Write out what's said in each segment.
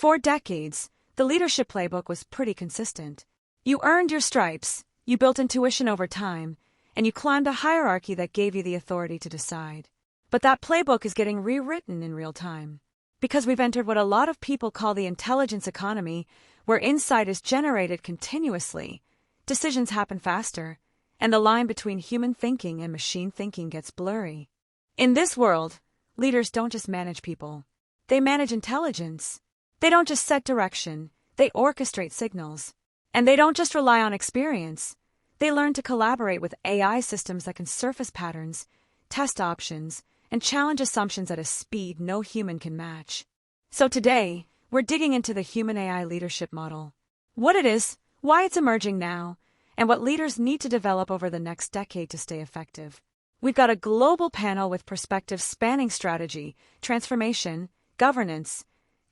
For decades, the leadership playbook was pretty consistent. You earned your stripes, you built intuition over time, and you climbed a hierarchy that gave you the authority to decide. But that playbook is getting rewritten in real time. Because we've entered what a lot of people call the intelligence economy, where insight is generated continuously, decisions happen faster, and the line between human thinking and machine thinking gets blurry. In this world, leaders don't just manage people. They manage intelligence. They don't just set direction, they orchestrate signals. And they don't just rely on experience. They learn to collaborate with AI systems that can surface patterns, test options, and challenge assumptions at a speed no human can match. So today, we're digging into the human-AI leadership model. What it is, why it's emerging now, and what leaders need to develop over the next decade to stay effective. We've got a global panel with perspectives spanning strategy, transformation, governance,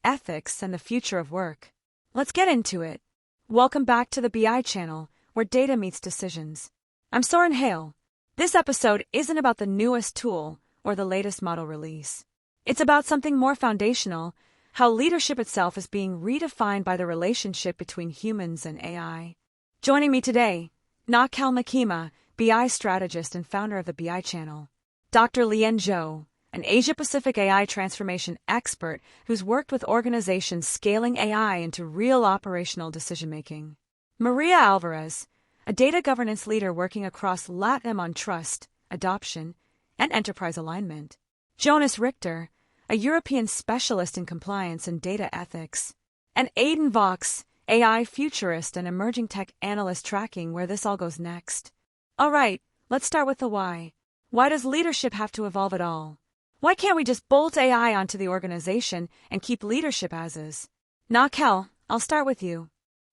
ethics, and the future of work. Let's get into it. Welcome back to the B.I channel, where data meets decisions. I'm Soren Hale. This episode isn't about the newest tool or the latest model release. It's about something more foundational, how leadership itself is being redefined by the relationship between humans and AI. Joining me today, Nakel Makima, B.I strategist and founder of the B.I channel. Dr. Lian Zhou, an Asia-Pacific AI transformation expert who's worked with organizations scaling AI into real operational decision-making. Maria Alvarez, a data governance leader working across LATAM on trust, adoption, and enterprise alignment. Jonas Richter, a European specialist in compliance and data ethics. And Aidan Vox, AI futurist and emerging tech analyst tracking where this all goes next. All right, let's start with the why. Why does leadership have to evolve at all? Why can't we just bolt AI onto the organization and keep leadership as is? Nakel, I'll start with you.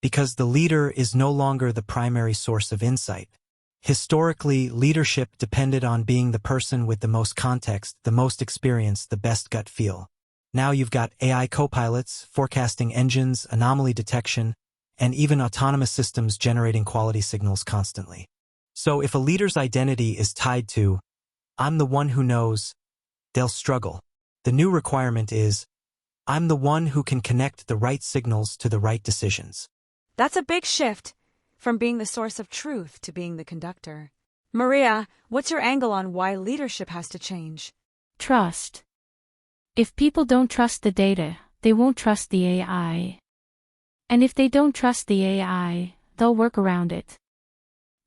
Because the leader is no longer the primary source of insight. Historically, leadership depended on being the person with the most context, the most experience, the best gut feel. Now you've got AI co-pilots, forecasting engines, anomaly detection, and even autonomous systems generating quality signals constantly. So if a leader's identity is tied to, "I'm the one who knows," they'll struggle. The new requirement is, "I'm the one who can connect the right signals to the right decisions." That's a big shift, from being the source of truth to being the conductor. Maria, what's your angle on why leadership has to change? Trust. If people don't trust the data, they won't trust the AI. And if they don't trust the AI, they'll work around it.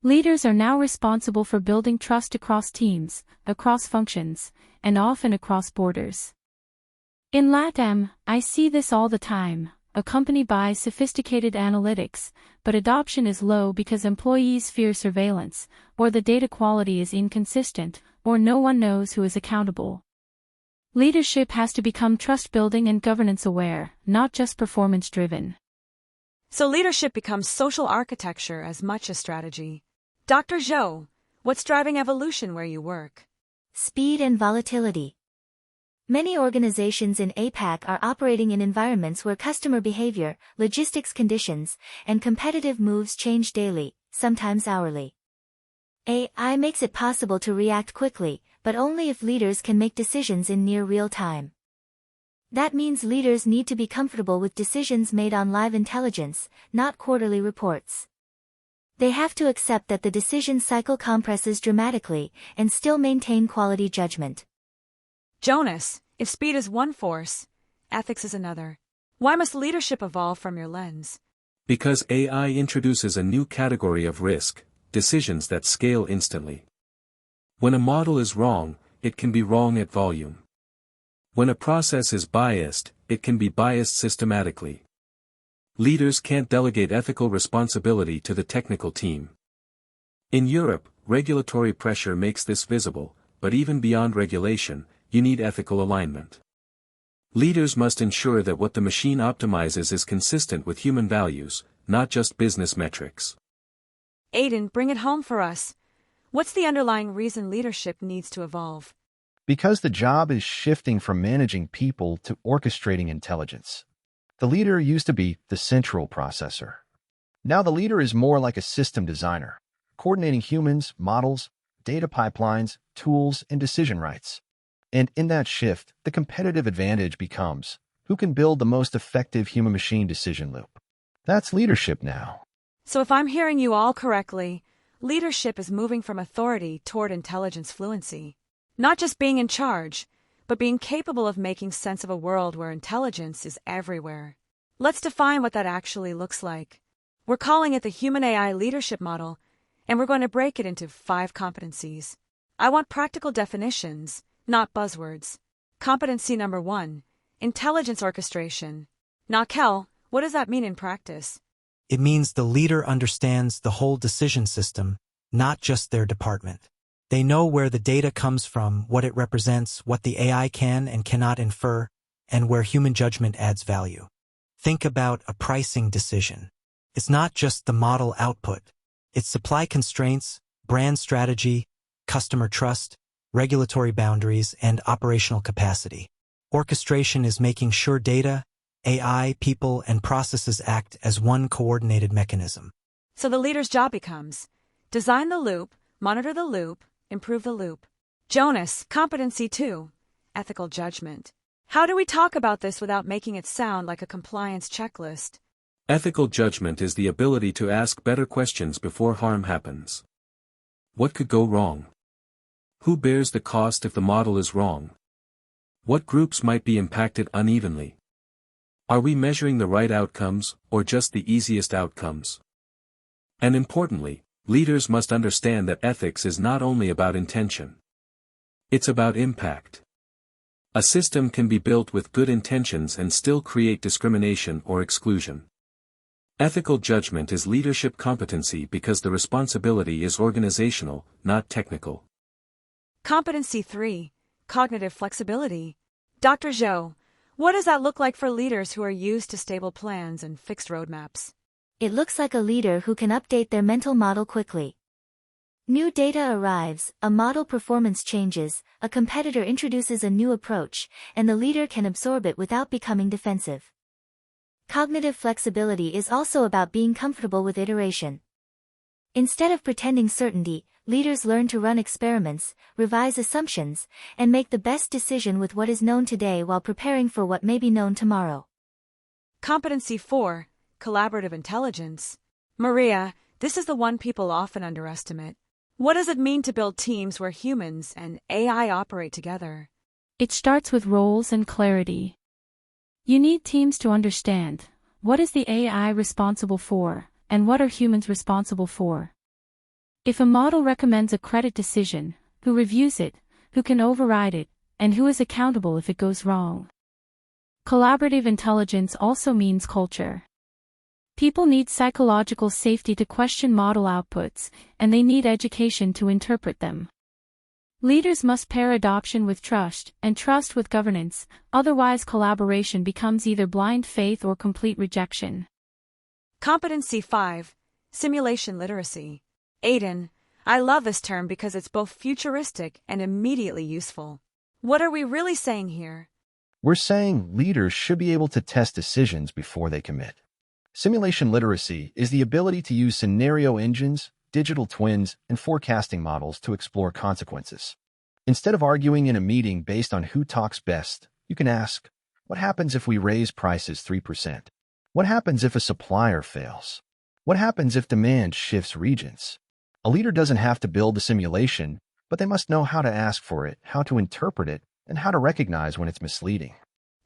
Leaders are now responsible for building trust across teams, across functions, and often across borders. In LATAM, I see this all the time. A company buys sophisticated analytics, but adoption is low because employees fear surveillance, or the data quality is inconsistent, or no one knows who is accountable. Leadership has to become trust-building and governance-aware, not just performance-driven. So leadership becomes social architecture as much as strategy. Dr. Zhou, what's driving evolution where you work? Speed and volatility. Many organizations in APAC are operating in environments where customer behavior, logistics conditions, and competitive moves change daily, sometimes hourly. AI makes it possible to react quickly, but only if leaders can make decisions in near real time. That means leaders need to be comfortable with decisions made on live intelligence, not quarterly reports. They have to accept that the decision cycle compresses dramatically and still maintain quality judgment. Jonas, if speed is one force, ethics is another. Why must leadership evolve from your lens? Because AI introduces a new category of risk, decisions that scale instantly. When a model is wrong, it can be wrong at volume. When a process is biased, it can be biased systematically. Leaders can't delegate ethical responsibility to the technical team. In Europe, regulatory pressure makes this visible, but even beyond regulation, you need ethical alignment. Leaders must ensure that what the machine optimizes is consistent with human values, not just business metrics. Aidan, bring it home for us. What's the underlying reason leadership needs to evolve? Because the job is shifting from managing people to orchestrating intelligence. The leader used to be the central processor. Now the leader is more like a system designer, coordinating humans, models, data pipelines, tools, and decision rights. And in that shift, the competitive advantage becomes Who can build the most effective human-machine decision loop? That's leadership now. So if I'm hearing you all correctly, leadership is moving from authority toward intelligence fluency. Not just being in charge, but being capable of making sense of a world where intelligence is everywhere. Let's define what that actually looks like. We're calling it the Human AI Leadership Model, and we're going to break it into 5 competencies. I want practical definitions, not buzzwords. Competency number 1, intelligence orchestration. Now, Kel, what does that mean in practice? It means the leader understands the whole decision system, not just their department. They know where the data comes from, what it represents, what the AI can and cannot infer, and where human judgment adds value. Think about a pricing decision. It's not just the model output. It's supply constraints, brand strategy, customer trust, regulatory boundaries, and operational capacity. Orchestration is making sure data, AI, people, and processes act as one coordinated mechanism. So the leader's job becomes design the loop, monitor the loop, improve the loop. Jonas, competency 2, ethical judgment. How do we talk about this without making it sound like a compliance checklist? Ethical judgment is the ability to ask better questions before harm happens. What could go wrong? Who bears the cost if the model is wrong? What groups might be impacted unevenly? Are we measuring the right outcomes, or just the easiest outcomes? And importantly, leaders must understand that ethics is not only about intention. It's about impact. A system can be built with good intentions and still create discrimination or exclusion. Ethical judgment is leadership competency because the responsibility is organizational, not technical. Competency 3, cognitive flexibility. Dr. Zhou, what does that look like for leaders who are used to stable plans and fixed roadmaps? It looks like a leader who can update their mental model quickly. New data arrives, a model performance changes, a competitor introduces a new approach, and the leader can absorb it without becoming defensive. Cognitive flexibility is also about being comfortable with iteration. Instead of pretending certainty, leaders learn to run experiments, revise assumptions, and make the best decision with what is known today while preparing for what may be known tomorrow. Competency 4, collaborative intelligence. Maria, this is the one people often underestimate. What does it mean to build teams where humans and AI operate together? It starts with roles and clarity. You need teams to understand, what is the AI responsible for, and what are humans responsible for? If a model recommends a credit decision, who reviews it, who can override it, and who is accountable if it goes wrong? Collaborative intelligence also means culture. People need psychological safety to question model outputs, and they need education to interpret them. Leaders must pair adoption with trust, and trust with governance, otherwise collaboration becomes either blind faith or complete rejection. Competency 5, simulation literacy. Aiden, I love this term because it's both futuristic and immediately useful. What are we really saying here? We're saying leaders should be able to test decisions before they commit. Simulation literacy is the ability to use scenario engines, digital twins, and forecasting models to explore consequences. Instead of arguing in a meeting based on who talks best, you can ask, what happens if we raise prices 3%? What happens if a supplier fails? What happens if demand shifts regions? A leader doesn't have to build a simulation, but they must know how to ask for it, how to interpret it, and how to recognize when it's misleading.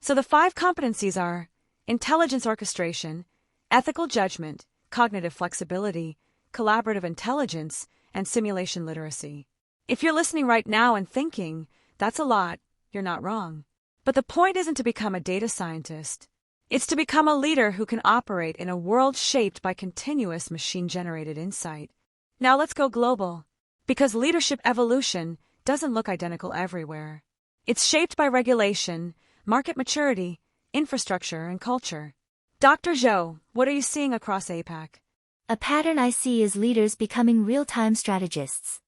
So the 5 competencies are intelligence orchestration, ethical judgment, cognitive flexibility, collaborative intelligence, and simulation literacy. If you're listening right now and thinking, that's a lot, you're not wrong. But the point isn't to become a data scientist. It's to become a leader who can operate in a world shaped by continuous machine-generated insight. Now let's go global. Because leadership evolution doesn't look identical everywhere. It's shaped by regulation, market maturity, infrastructure, and culture. Dr. Zhou, what are you seeing across APAC? A pattern I see is leaders becoming real-time strategists.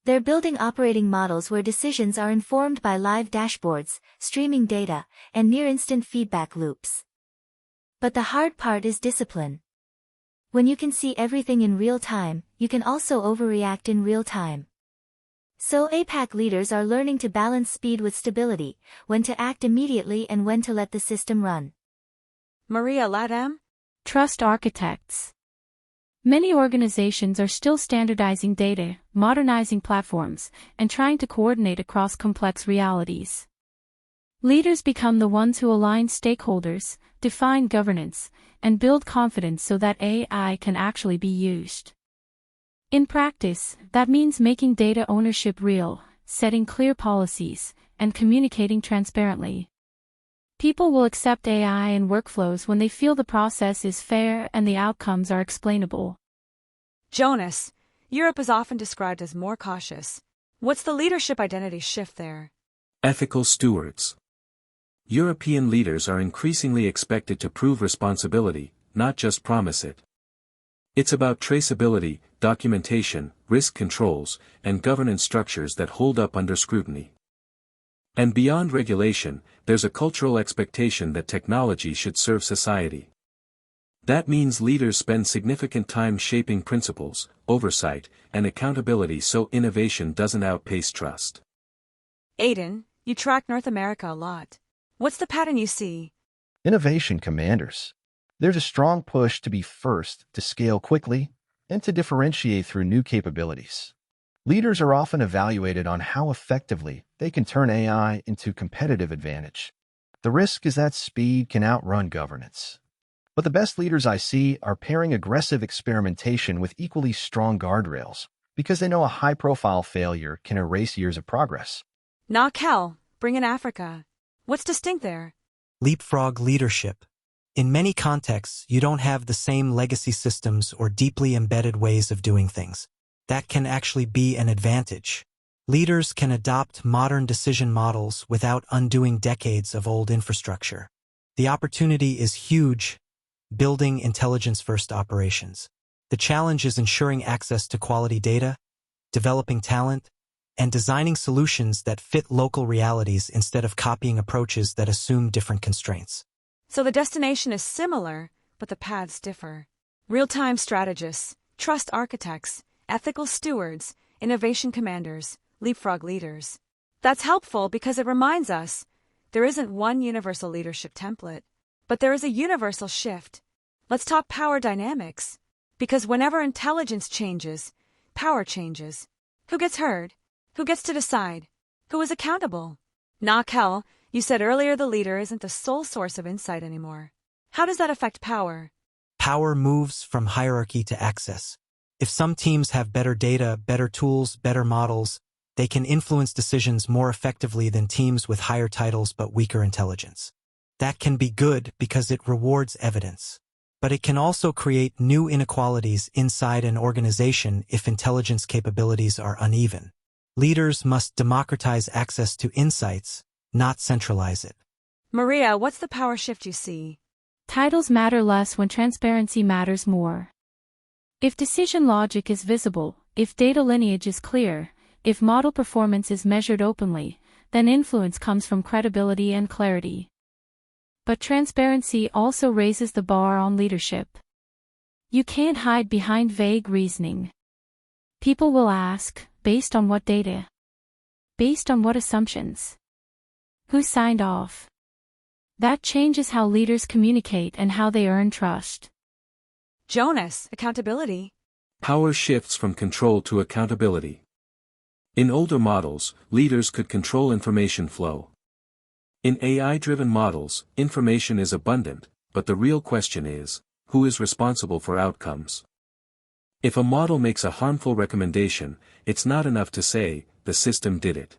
They're building operating models where decisions are informed by live dashboards, streaming data, and near-instant feedback loops. But the hard part is discipline. When you can see everything in real time, you can also overreact in real time. So APAC leaders are learning to balance speed with stability, when to act immediately and when to let the system run. Maria LATAM? Trust architects. Many organizations are still standardizing data, modernizing platforms, and trying to coordinate across complex realities. Leaders become the ones who align stakeholders, define governance, and build confidence so that AI can actually be used. In practice, that means making data ownership real, setting clear policies, and communicating transparently. People will accept AI and workflows when they feel the process is fair and the outcomes are explainable. Jonas, Europe is often described as more cautious. What's the leadership identity shift there? Ethical stewards. European leaders are increasingly expected to prove responsibility, not just promise it. It's about traceability, documentation, risk controls, and governance structures that hold up under scrutiny. And beyond regulation, there's a cultural expectation that technology should serve society. That means leaders spend significant time shaping principles, oversight, and accountability so innovation doesn't outpace trust. Aiden, you track North America a lot. What's the pattern you see? Innovation commanders. There's a strong push to be first, to scale quickly, and to differentiate through new capabilities. Leaders are often evaluated on how effectively they can turn AI into competitive advantage. The risk is that speed can outrun governance. But the best leaders I see are pairing aggressive experimentation with equally strong guardrails, because they know a high-profile failure can erase years of progress. Nakel, bring in Africa. What's distinct there? Leapfrog leadership. In many contexts, you don't have the same legacy systems or deeply embedded ways of doing things. That can actually be an advantage. Leaders can adopt modern decision models without undoing decades of old infrastructure. The opportunity is huge, building intelligence-first operations. The challenge is ensuring access to quality data, developing talent, and designing solutions that fit local realities instead of copying approaches that assume different constraints. So the destination is similar, but the paths differ. Real-time strategists, trust architects, ethical stewards, innovation commanders, leapfrog leaders. That's helpful because it reminds us there isn't one universal leadership template, but there is a universal shift. Let's talk power dynamics. Because whenever intelligence changes, power changes. Who gets heard? Who gets to decide? Who is accountable? Nakel, you said earlier the leader isn't the sole source of insight anymore. How does that affect power? Power moves from hierarchy to access. If some teams have better data, better tools, better models, they can influence decisions more effectively than teams with higher titles but weaker intelligence. That can be good because it rewards evidence. But it can also create new inequalities inside an organization if intelligence capabilities are uneven. Leaders must democratize access to insights, not centralize it. Maria, what's the power shift you see? Titles matter less when transparency matters more. If decision logic is visible, if data lineage is clear, if model performance is measured openly, then influence comes from credibility and clarity. But transparency also raises the bar on leadership. You can't hide behind vague reasoning. People will ask, based on what data? Based on what assumptions? Who signed off? That changes how leaders communicate and how they earn trust. Jonas, accountability. Power shifts from control to accountability. In older models, leaders could control information flow. In AI-driven models, information is abundant, but the real question is, who is responsible for outcomes? If a model makes a harmful recommendation, it's not enough to say, the system did it.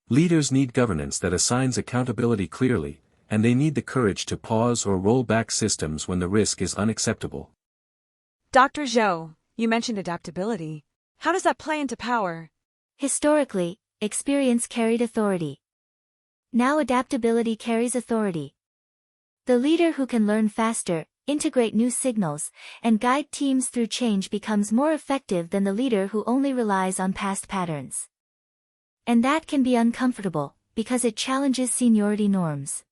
Leaders need governance that assigns accountability clearly, and they need the courage to pause or roll back systems when the risk is unacceptable. Dr. Zhou, you mentioned adaptability. How does that play into power? Historically, experience carried authority. Now adaptability carries authority. The leader who can learn faster, integrate new signals, and guide teams through change becomes more effective than the leader who only relies on past patterns. And that can be uncomfortable, because it challenges seniority norms.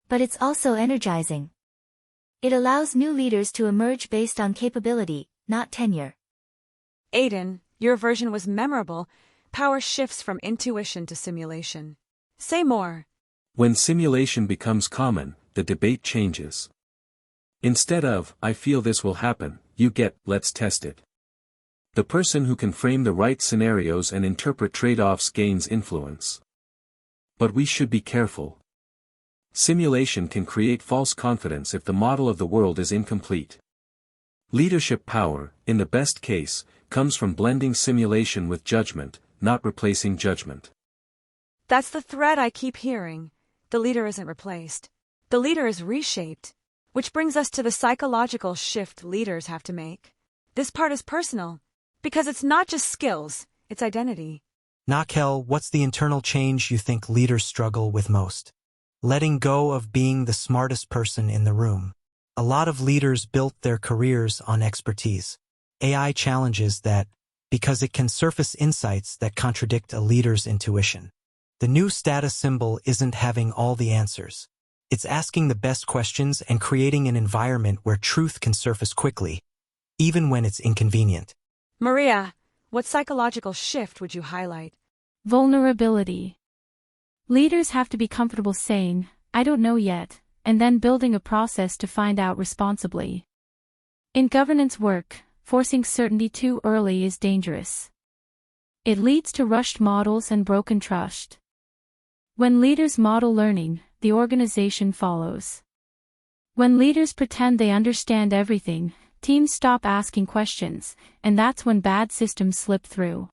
But it's also energizing. It allows new leaders to emerge based on capability, not tenure. Aiden, your version was memorable. power shifts from intuition to simulation. Say more. When simulation becomes common, the debate changes. Instead of, "I feel this will happen," you get, "Let's test it." The person who can frame the right scenarios and interpret trade-offs gains influence. But we should be careful. Simulation can create false confidence if the model of the world is incomplete. Leadership power, in the best case, comes from blending simulation with judgment, not replacing judgment. That's the thread I keep hearing. The leader isn't replaced. The leader is reshaped. Which brings us to the psychological shift leaders have to make. This part is personal, because it's not just skills, it's identity. Nakel, what's the internal change you think leaders struggle with most? Letting go of being the smartest person in the room. A lot of leaders built their careers on expertise. AI challenges that because it can surface insights that contradict a leader's intuition. The new status symbol isn't having all the answers. It's asking the best questions and creating an environment where truth can surface quickly, even when it's inconvenient. Maria, what psychological shift would you highlight? Vulnerability. Leaders have to be comfortable saying, "I don't know yet," and then building a process to find out responsibly. In governance work, forcing certainty too early is dangerous. It leads to rushed models and broken trust. When leaders model learning, the organization follows. When leaders pretend they understand everything, teams stop asking questions, and that's when bad systems slip through.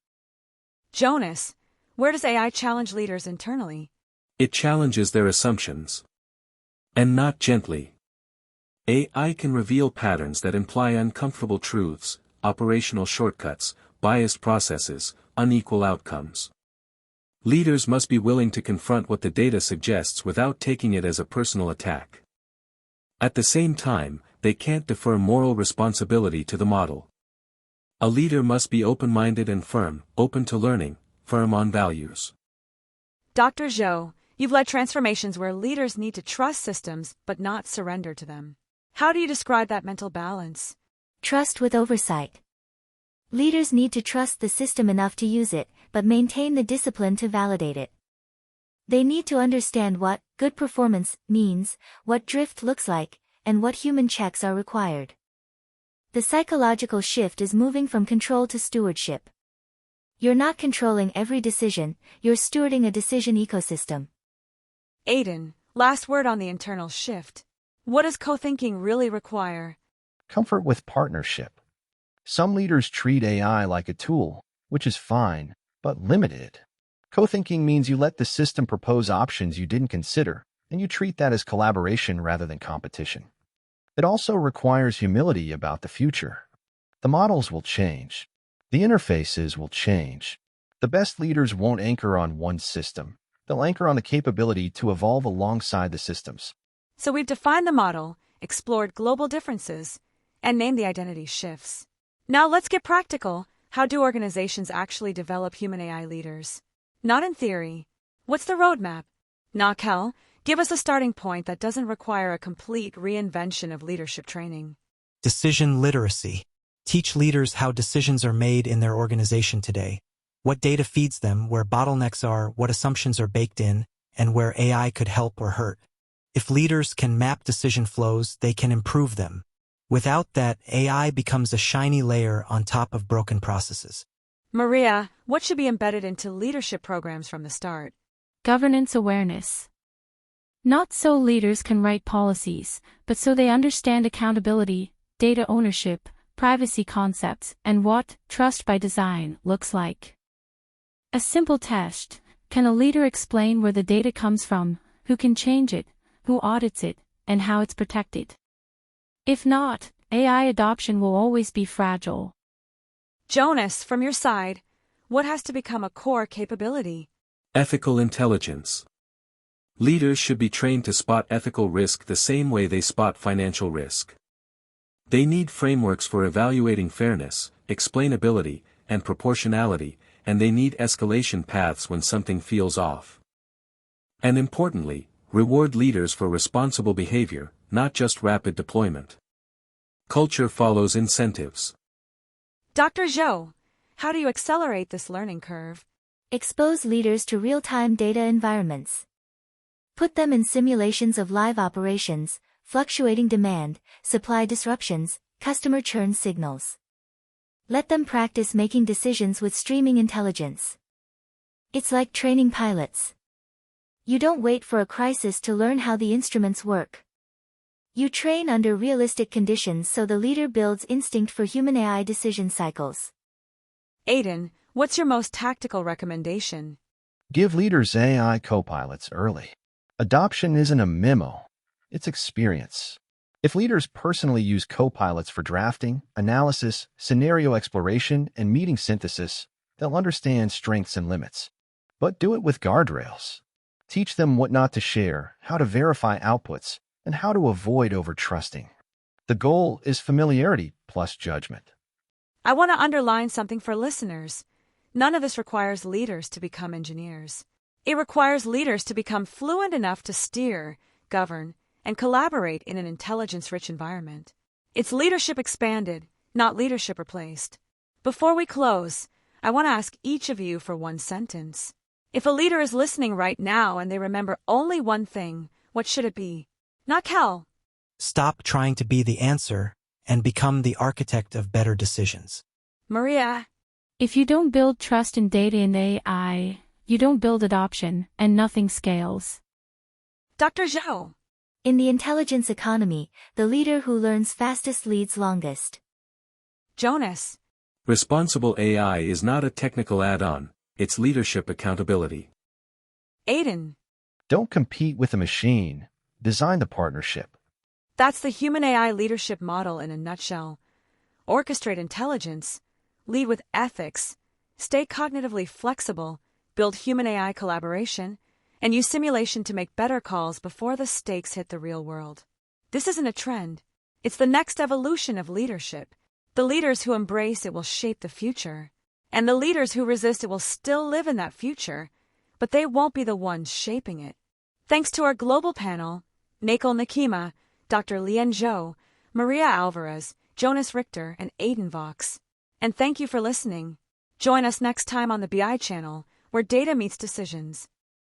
Jonas, where does AI challenge leaders internally? It challenges their assumptions. And not gently. AI can reveal patterns that imply uncomfortable truths, operational shortcuts, biased processes, unequal outcomes. Leaders must be willing to confront what the data suggests without taking it as a personal attack. At the same time, they can't defer moral responsibility to the model. A leader must be open-minded and firm, open to learning, firm on values. Dr. Zhou, you've led transformations where leaders need to trust systems but not surrender to them. How do you describe that mental balance? Trust with oversight. Leaders need to trust the system enough to use it, but maintain the discipline to validate it. They need to understand what good performance means, what drift looks like, and what human checks are required. The psychological shift is moving from control to stewardship. You're not controlling every decision, you're stewarding a decision ecosystem. Aiden, last word on the internal shift. What does co-thinking really require? Comfort with partnership. Some leaders treat AI like a tool, which is fine, but limited. Co-thinking means you let the system propose options you didn't consider, and you treat that as collaboration rather than competition. It also requires humility about the future. The models will change. The interfaces will change. The best leaders won't anchor on one system. They'll anchor on the capability to evolve alongside the systems. So we've defined the model, explored global differences, and named the identity shifts. Now let's get practical. How do organizations actually develop human AI leaders? Not in theory. What's the roadmap? Nakel, give us a starting point that doesn't require a complete reinvention of leadership training. Decision literacy. Teach leaders how decisions are made in their organization today. What data feeds them, where bottlenecks are, what assumptions are baked in, and where AI could help or hurt. If leaders can map decision flows, they can improve them. Without that, AI becomes a shiny layer on top of broken processes. Maria, what should be embedded into leadership programs from the start? Governance awareness. Not so leaders can write policies, but so they understand accountability, data ownership, privacy concepts, and what trust by design looks like. A simple test: can a leader explain where the data comes from, who can change it, who audits it, and how it's protected? If not, AI adoption will always be fragile. Jonas, from your side, what has to become a core capability? Ethical intelligence. Leaders should be trained to spot ethical risk the same way they spot financial risk. They need frameworks for evaluating fairness, explainability, and proportionality, and they need escalation paths when something feels off. And importantly, reward leaders for responsible behavior, not just rapid deployment. Culture follows incentives. Dr. Zhou, how do you accelerate this learning curve? Expose leaders to real-time data environments. Put them in simulations of live operations, fluctuating demand, supply disruptions, customer churn signals. Let them practice making decisions with streaming intelligence. It's like training pilots. You don't wait for a crisis to learn how the instruments work. You train under realistic conditions so the leader builds instinct for human AI decision cycles. Aiden, what's your most tactical recommendation? Give leaders AI co-pilots early. Adoption isn't a memo, it's experience. If leaders personally use co-pilots for drafting, analysis, scenario exploration, and meeting synthesis, they'll understand strengths and limits. But do it with guardrails. Teach them what not to share, how to verify outputs, and how to avoid overtrusting. The goal is familiarity plus judgment. I want to underline something for listeners. None of this requires leaders to become engineers. It requires leaders to become fluent enough to steer, govern, and collaborate in an intelligence-rich environment. It's leadership expanded, not leadership replaced. Before we close, I want to ask each of you for one sentence. If a leader is listening right now and they remember only one thing, what should it be? Not Cal. Stop trying to be the answer and become the architect of better decisions. Maria. If you don't build trust in data and AI, you don't build adoption, and nothing scales. Dr. Zhou. In the intelligence economy, the leader who learns fastest leads longest. Jonas. Responsible AI is not a technical add-on, it's leadership accountability. Aiden. Don't compete with a machine. Design the partnership. That's the human AI leadership model in a nutshell. Orchestrate intelligence, lead with ethics, stay cognitively flexible, build human AI collaboration, and use simulation to make better calls before the stakes hit the real world. This isn't a trend. It's the next evolution of leadership. The leaders who embrace it will shape the future. And the leaders who resist it will still live in that future, but they won't be the ones shaping it. Thanks to our global panel, Nakul Nakima, Dr. Lian Zhou, Maria Alvarez, Jonas Richter, and Aiden Vox. And thank you for listening. Join us next time on the B.I channel, where data meets decisions.